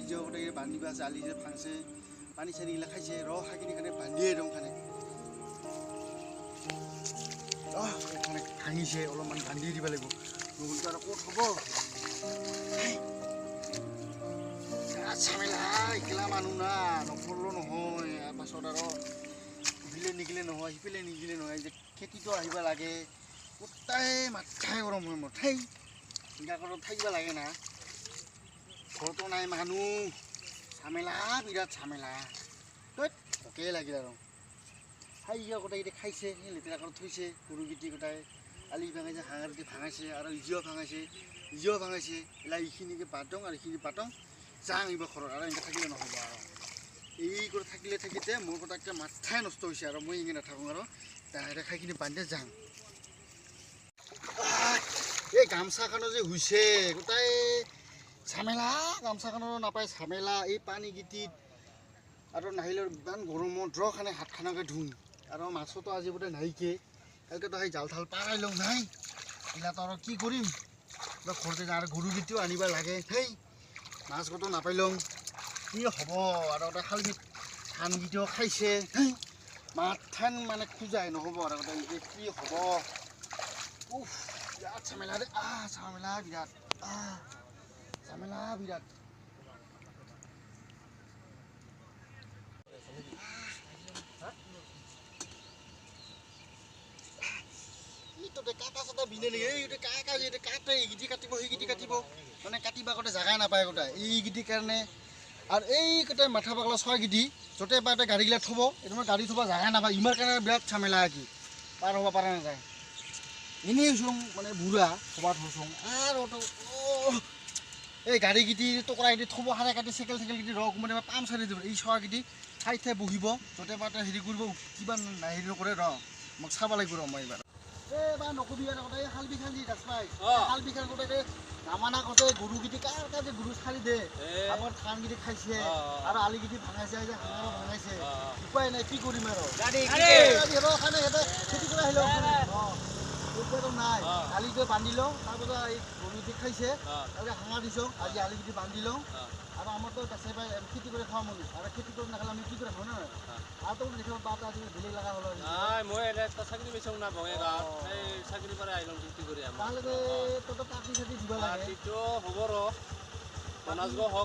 ইজো গোটে বান্ধিবা আছে আলি যে ভাঙছে পানী চানী এইগিলা খাইছে খাইকিনি খানে বান্ধিয়ে একদম খানে খানে ভাঙিছে অলপমান বান্ধি দিব লাগিব নহ'লেতো আৰু ক'ত হ'ব ঝামেলা একেলা মানুহ না নপৰিলেও নহয় পাছত আৰু ইফালে নিগিলে নহয় সিফালে নিগিলে নহয় যে খেতিটো আহিব লাগে গোটাই মাথাই গৰম হয় মোৰ ঠাই ঘৰত থাকিব লাগে না ঘৰতো নাই মানুহ ঝামেলা বিৰাট ঝামেলা ভোকে লাগিল আৰু খাই গোটেইকেইটা খাইছে লেতেৰা ঘৰত থৈছে গৰুকেইটি গোটাই আলি ভাঙাইছে হাঁহকেইটি ভাঙাইছে আৰু ইজিও ভাঙাইছে এলা এইখিনিকে বাটং আৰু এইখিনি বাটং যাং এইবাৰ ঘৰত আৰু এনেকৈ থাকিলে নহ'ব আৰু এই কৰি থাকিলে মোৰ গোটাকে মাথাই নষ্ট হৈছে আৰু মই এনেকৈ নাথাকোঁ আৰু ডাইৰেক্ট খাইখিনি বান্ধে যাং এই গামোচাখনো যে হৈছে গোটাই ঝামেলা গামোচাখনো নাপায় ঝামেলা এই পানীকেইটিত আৰু নাহিলে ইমান গৰমত খানে হাতখনকে ধুম আৰু মাছতো আজি বোলে নাইকে কালকেতো সেই জাল থাল পাৰাই লওঁ নাই এইবিলাকতো আৰু কি কৰিম ঘৰতে আৰু গৰুকেইটিও আনিব লাগে সেই মাছ কতো নাপাইলওঁ কি হ'ব আৰু গোটেই খালি ধানকেইটাও খাইছে মাথান মানে খোজাই নহ'ব আৰু গোটেই কি হ'ব উফ বিৰাট ঝামেলা দে ঝামেলা বিৰাট ঝামেলা বিৰাট কাটা চাটা বিনে নেকি এইটো কাটে এইগিটি কাটিব সেইগিটি কাটিব মানে কাটিব আগতে জাগাই নাপায় গোটাই এইগিটিৰ কাৰণে আৰু এই গোটাই মাথা পাগলা ছয়গিটি য'তে পাতে গাড়ীগিলা থ'ব এইটো গাড়ী থ'ব জাগাই নাপায় ইমাৰ কাৰণে বিৰাট ঝামেলা কি পাৰ হ'ব পৰা নাযায় এনেই হৈছোঁ মানে বুঢ়া ক'ৰবাত হৈছোঁ আৰু এই গাড়ীগিটি টকৰাগিটি থ'ব সাৰে কাটি চাইকেল গিটি মানে পাম চাৰি দিব এই ছয়গিটি ঠাই বহিব য'তে পাতে হেৰি কৰিব কিবা হেৰি নকৰে মোক চাব লাগিব মই এইবাৰ এইবাৰ নকবি আৰু গোটেই শাল বিখান দি গাছ পাই শাল বিখান গোটেই নামানা গোটেই গৰুগিটি কাৰ যে গৰু চাৰি দে আগত ধানগিটি খাইছে আৰু আলিগিটি ভাঙাইছে হাঁহৰো ভাঙাইছে উপায় নাই কি কৰিম আৰু খেতি কৰি আহিলোঁ উপায়টো নাই আলিটো বান্ধি লওঁ তাৰপিছত এই গৰুগিটি খাইছে তাৰপিছত হাঁহ দিছোঁ আজি আলিগিটি বান্ধি লওঁ আৰু আমাৰতো গাছে পাই খেতি কৰি খাওঁ মন আৰু খেতি কৰি নাখালে আমি কি কৰি খাওঁ নহয় আৰু দেখিব বাট আজি বেলেগ লগা হ'ল মই চাকৰি বিচাৰোঁ না বঙাইগাঁৱত এই চাকৰি পৰা আহিলোঁ খেতি কৰি তাহলে তহঁতৰ পাতি চাতি দিব লাগে হ'ব ৰ' 50 হওক